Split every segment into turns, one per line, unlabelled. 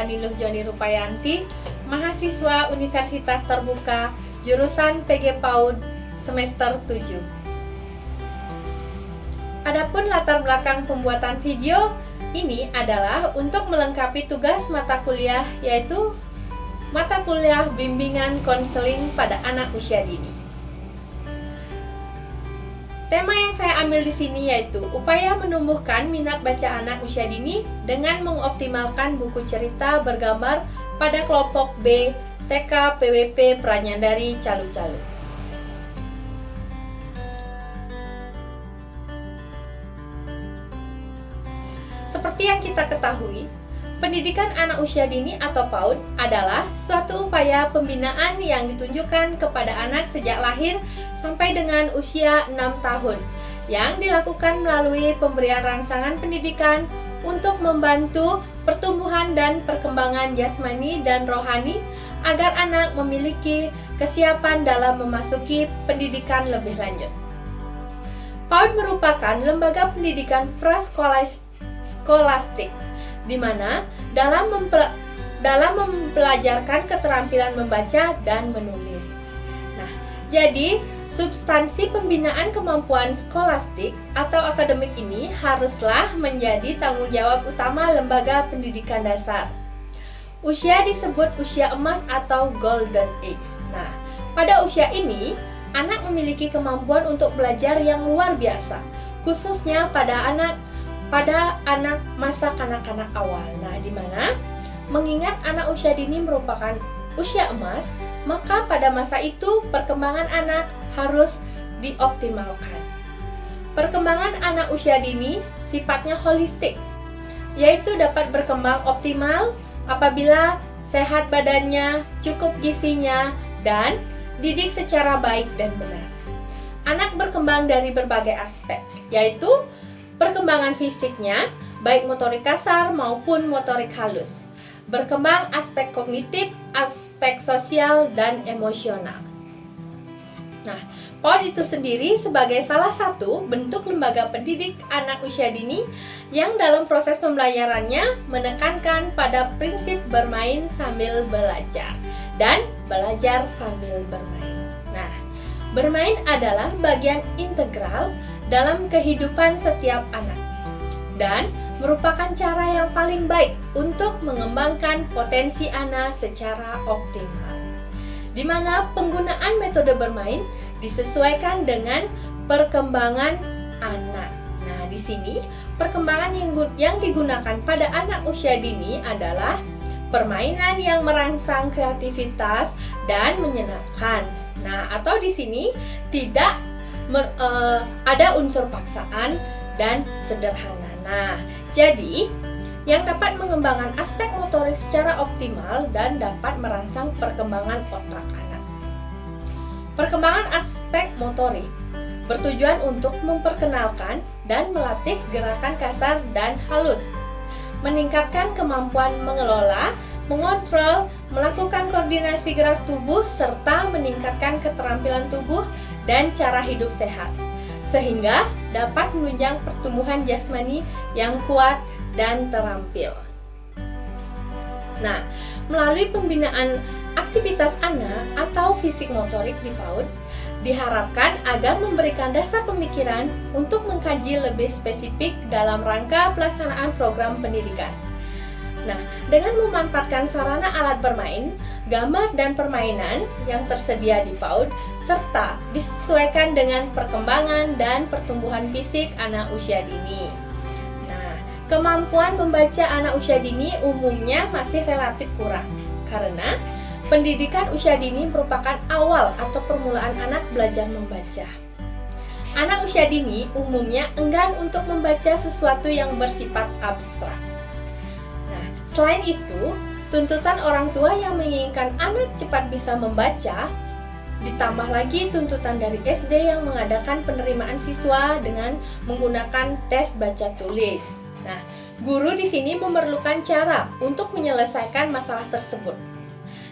Fadiluh Joni Rupayanti, mahasiswa Universitas Terbuka, jurusan PG PAUD semester 7. Adapun latar belakang pembuatan video ini adalah untuk melengkapi tugas mata kuliah, yaitu mata kuliah bimbingan konseling pada anak usia dini. Tema yang saya ambil di sini yaitu upaya menumbuhkan minat baca anak usia dini dengan mengoptimalkan buku cerita bergambar pada kelompok B TK PWP Pranyandari Calu-Calu. Seperti yang kita ketahui, pendidikan anak usia dini atau PAUD adalah suatu upaya pembinaan yang ditunjukkan kepada anak sejak lahir sampai dengan usia 6 tahun yang dilakukan melalui pemberian rangsangan pendidikan untuk membantu pertumbuhan dan perkembangan jasmani dan rohani agar anak memiliki kesiapan dalam memasuki pendidikan lebih lanjut. PAUD merupakan lembaga pendidikan praskolastik di mana dalam mempelajarkan keterampilan membaca dan menulis. Nah, jadi substansi pembinaan kemampuan skolastik atau akademik ini haruslah menjadi tanggung jawab utama lembaga pendidikan dasar. Usia disebut usia emas atau golden age. Nah, pada usia ini, anak memiliki kemampuan untuk belajar yang luar biasa, khususnya pada anak masa kanak-kanak awal. Nah, di mana mengingat anak usia dini merupakan usia emas, maka pada masa itu perkembangan anak harus dioptimalkan. Perkembangan anak usia dini sifatnya holistik, yaitu dapat berkembang optimal apabila sehat badannya, cukup gizinya, dan didik secara baik dan benar. Anak berkembang dari berbagai aspek, yaitu perkembangan fisiknya, baik motorik kasar maupun motorik halus. Berkembang aspek kognitif, aspek sosial, dan emosional. Nah, PAUD itu sendiri sebagai salah satu bentuk lembaga pendidik anak usia dini yang dalam proses pembelajarannya menekankan pada prinsip bermain sambil belajar dan belajar sambil bermain. Nah, bermain adalah bagian integral dalam kehidupan setiap anak dan merupakan cara yang paling baik untuk mengembangkan potensi anak secara optimal, di mana penggunaan metode bermain disesuaikan dengan perkembangan anak. Nah, di sini perkembangan yang digunakan pada anak usia dini adalah permainan yang merangsang kreativitas dan menyenangkan. Nah, atau di sini tidak ada unsur paksaan dan sederhana. Nah, jadi yang dapat mengembangkan aspek motorik secara optimal dan dapat merangsang perkembangan otak anak. Perkembangan aspek motorik bertujuan untuk memperkenalkan dan melatih gerakan kasar dan halus, meningkatkan kemampuan mengelola, mengontrol, melakukan koordinasi gerak tubuh, serta meningkatkan keterampilan tubuh dan cara hidup sehat, sehingga dapat menunjang pertumbuhan jasmani yang kuat dan terampil. Nah, melalui pembinaan aktivitas anak atau fisik motorik di PAUD, diharapkan agar memberikan dasar pemikiran untuk mengkaji lebih spesifik dalam rangka pelaksanaan program pendidikan. Nah, dengan memanfaatkan sarana alat bermain, gambar dan permainan yang tersedia di PAUD, serta disesuaikan dengan perkembangan dan pertumbuhan fisik anak usia dini. Nah, kemampuan membaca anak usia dini umumnya masih relatif kurang, karena pendidikan usia dini merupakan awal atau permulaan anak belajar membaca. Anak usia dini umumnya enggan untuk membaca sesuatu yang bersifat abstrak. Nah, selain itu, tuntutan orang tua yang menginginkan anak cepat bisa membaca, ditambah lagi tuntutan dari SD yang mengadakan penerimaan siswa dengan menggunakan tes baca tulis. Nah, guru di sini memerlukan cara untuk menyelesaikan masalah tersebut.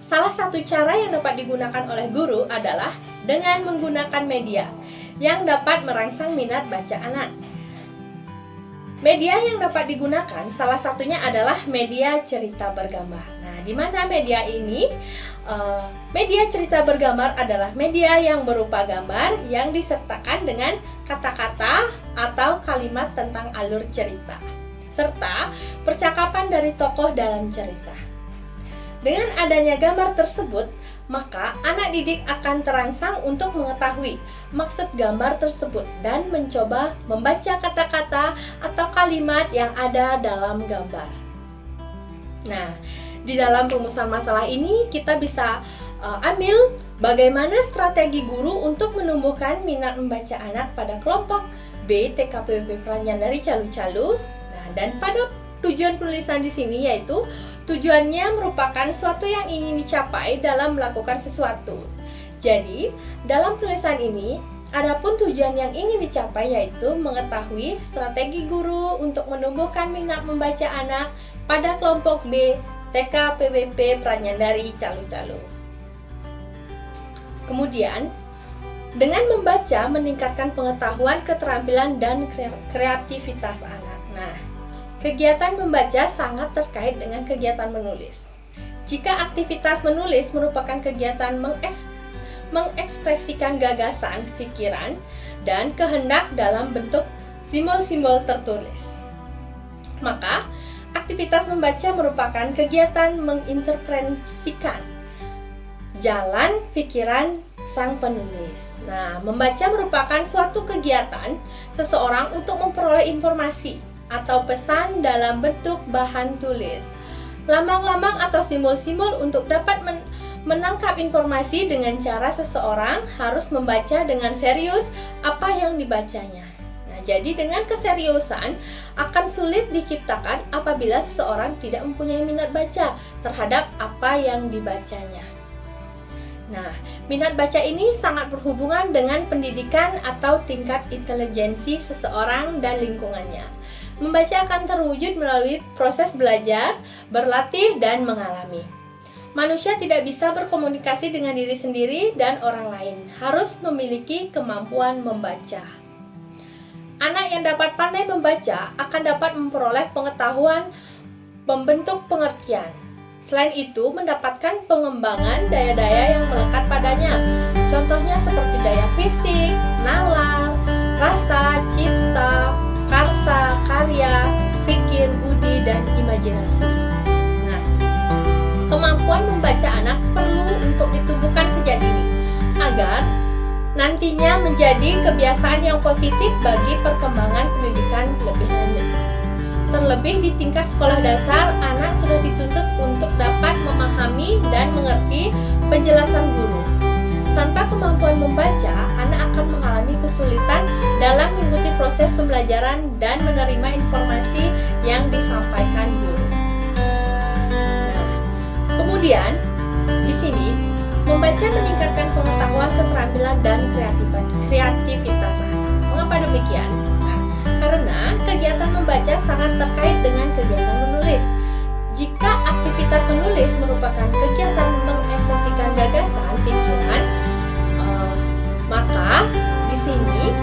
Salah satu cara yang dapat digunakan oleh guru adalah dengan menggunakan media yang dapat merangsang minat baca anak. Media yang dapat digunakan salah satunya adalah media cerita bergambar. Nah, di mana media ini? Media cerita bergambar adalah media yang berupa gambar yang disertakan dengan kata-kata atau kalimat tentang alur cerita, serta percakapan dari tokoh dalam cerita. Dengan adanya gambar tersebut, maka anak didik akan terangsang untuk mengetahui maksud gambar tersebut dan mencoba membaca kata-kata atau kalimat yang ada dalam gambar. Nah, di dalam rumusan masalah ini kita bisa ambil bagaimana strategi guru untuk menumbuhkan minat membaca anak pada kelompok B TKPBP Pranyandari Calu-Calu. Nah, dan pada tujuan penulisan di sini yaitu tujuannya merupakan sesuatu yang ingin dicapai dalam melakukan sesuatu. Jadi, dalam penulisan ini, adapun tujuan yang ingin dicapai yaitu mengetahui strategi guru untuk menumbuhkan minat membaca anak pada kelompok B TKPBP Pranyandari Calu-Calu. Kemudian, dengan membaca meningkatkan pengetahuan, keterampilan, dan kreativitas anak. Nah, kegiatan membaca sangat terkait dengan kegiatan menulis. Jika aktivitas menulis merupakan kegiatan mengekspresikan gagasan, pikiran, dan kehendak dalam bentuk simbol-simbol tertulis, maka aktivitas membaca merupakan kegiatan menginterpretasikan jalan pikiran sang penulis. Nah, membaca merupakan suatu kegiatan seseorang untuk memperoleh informasi atau pesan dalam bentuk bahan tulis, lambang-lambang atau simbol-simbol untuk dapat menangkap informasi dengan cara seseorang harus membaca dengan serius apa yang dibacanya. Nah, jadi dengan keseriusan akan sulit diciptakan apabila seseorang tidak mempunyai minat baca terhadap apa yang dibacanya. Nah, minat baca ini sangat berhubungan dengan pendidikan atau tingkat intelijensi seseorang dan lingkungannya. Membaca akan terwujud melalui proses belajar, berlatih, dan mengalami. Manusia tidak bisa berkomunikasi dengan diri sendiri dan orang lain, harus memiliki kemampuan membaca. Anak yang dapat pandai membaca akan dapat memperoleh pengetahuan, membentuk pengertian. Selain itu, mendapatkan pengembangan daya-daya yang melekat padanya. Contohnya seperti daya fisik, nalar, rasa, cipta, karsa, karya, fikir, budi, dan imajinasi. Nah, kemampuan membaca anak perlu untuk ditumbuhkan sejak dini, agar nantinya menjadi kebiasaan yang positif bagi perkembangan pendidikan lebih lanjut. Terlebih di tingkat sekolah dasar, anak sudah dituntut untuk dapat memahami dan mengerti penjelasan guru. Tanpa kemampuan membaca, anak akan mengalami kesulitan dalam mengikuti proses pembelajaran dan menerima informasi yang disampaikan guru. Nah, kemudian di sini membaca meningkatkan pengetahuan, keterampilan, dan kreativitas anak. Mengapa demikian? Karena kegiatan membaca sangat terkait dengan kegiatan menulis. Jika aktivitas menulis merupakan kegiatan mengekspresikan gagasan, pikiran, maka di sini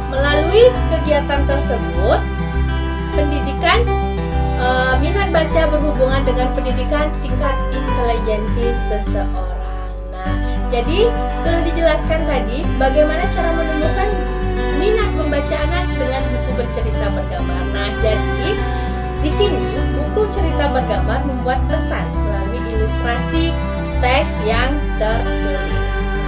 melalui kegiatan tersebut, pendidikan minat baca berhubungan dengan pendidikan tingkat intelijensi seseorang. Nah, jadi sudah dijelaskan tadi bagaimana cara menumbuhkan minat membaca anak dengan buku bercerita bergambar. Nah, jadi di sini buku cerita bergambar membuat pesan melalui ilustrasi teks yang tertulis.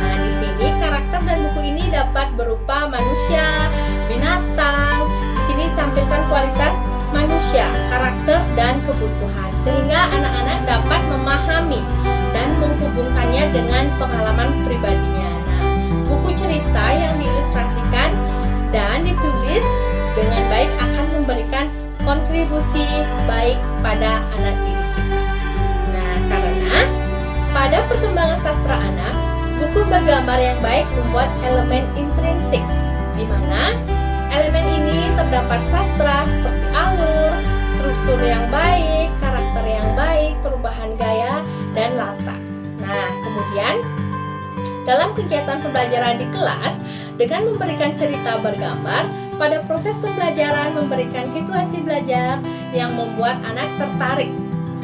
Nah, di sini karakter dan buku ini dapat berupa manusia, binatang. Di sini tampilkan kualitas manusia, karakter, dan kebutuhan sehingga anak-anak dapat memahami dan menghubungkannya dengan pengalaman pribadinya. Nah, buku cerita yang diilustrasikan dan ditulis dengan baik akan memberikan kontribusi baik pada anak didik kita. Nah, karena pada perkembangan sastra anak, buku bergambar yang baik membuat elemen intrinsik, di mana elemen ini terdapat sastra seperti alur, struktur yang baik, karakter yang baik, perubahan gaya, dan latar. Nah, kemudian dalam kegiatan pembelajaran di kelas, dengan memberikan cerita bergambar, pada proses pembelajaran memberikan situasi belajar yang membuat anak tertarik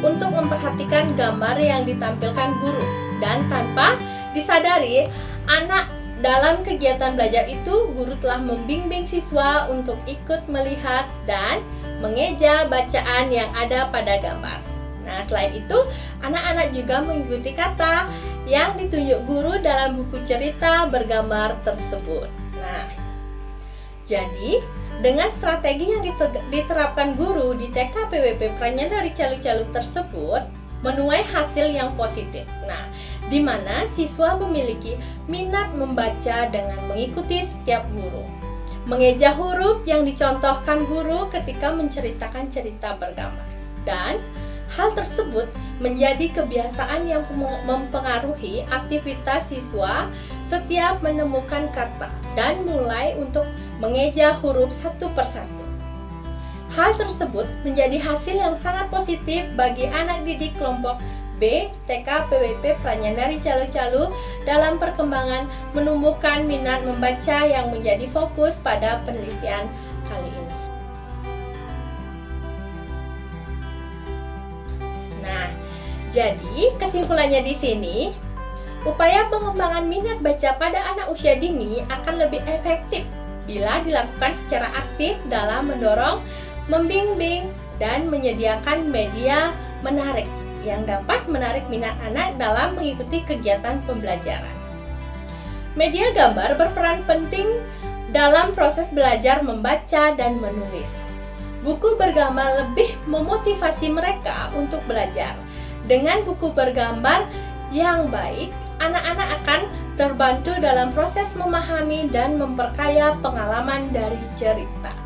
untuk memperhatikan gambar yang ditampilkan guru, dan tanpa disadari anak dalam kegiatan belajar itu, guru telah membimbing siswa untuk ikut melihat dan mengeja bacaan yang ada pada gambar. Nah, selain itu, anak-anak juga mengikuti kata yang ditunjuk guru dalam buku cerita bergambar tersebut. Nah, jadi dengan strategi yang diterapkan guru di TK PWP Pranyandari Calu-Calu tersebut menuai hasil yang positif. Nah, di mana siswa memiliki minat membaca dengan mengikuti setiap guru, mengeja huruf yang dicontohkan guru ketika menceritakan cerita bergambar, dan hal tersebut menjadi kebiasaan yang mempengaruhi aktivitas siswa setiap menemukan kata dan mulai untuk mengeja huruf satu persatu. Hal tersebut menjadi hasil yang sangat positif bagi anak didik kelompok B TK PWP Pranyandari Calu-Calu dalam perkembangan menumbuhkan minat membaca yang menjadi fokus pada penelitian kali ini. Nah, jadi kesimpulannya di sini, upaya pengembangan minat baca pada anak usia dini akan lebih efektif bila dilakukan secara aktif dalam mendorong, membimbing, dan menyediakan media menarik yang dapat menarik minat anak dalam mengikuti kegiatan pembelajaran. Media gambar berperan penting dalam proses belajar membaca dan menulis. Buku bergambar lebih memotivasi mereka untuk belajar. Dengan buku bergambar yang baik, anak-anak akan terbantu dalam proses memahami dan memperkaya pengalaman dari cerita,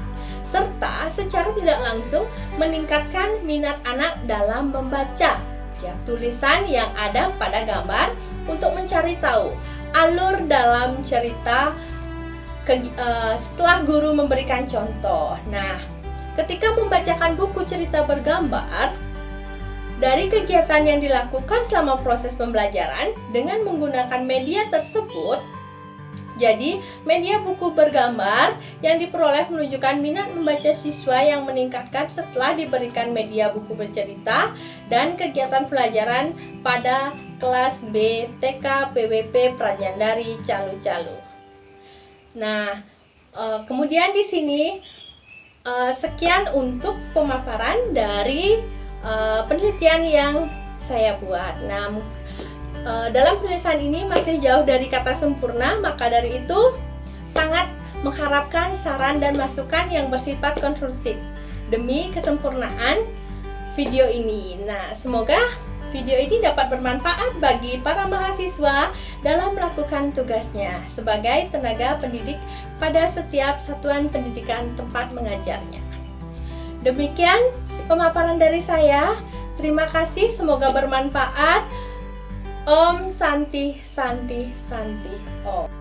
serta secara tidak langsung meningkatkan minat anak dalam membaca tiap tulisan yang ada pada gambar untuk mencari tahu alur dalam cerita setelah guru memberikan contoh. Nah, ketika membacakan buku cerita bergambar, dari kegiatan yang dilakukan selama proses pembelajaran dengan menggunakan media tersebut, jadi media buku bergambar yang diperoleh menunjukkan minat membaca siswa yang meningkatkan setelah diberikan media buku bercerita dan kegiatan pelajaran pada kelas B TK PWP Pranyandari Calu-Calu. Nah, kemudian di sini sekian untuk pemaparan dari penelitian yang saya buat. Nah, dalam penulisan ini masih jauh dari kata sempurna, maka dari itu sangat mengharapkan saran dan masukan yang bersifat konstruktif demi kesempurnaan video ini. Nah, semoga video ini dapat bermanfaat bagi para mahasiswa dalam melakukan tugasnya sebagai tenaga pendidik pada setiap satuan pendidikan tempat mengajarnya. Demikian pemaparan dari saya. Terima kasih, semoga bermanfaat. Om Santi Santi Santi Om.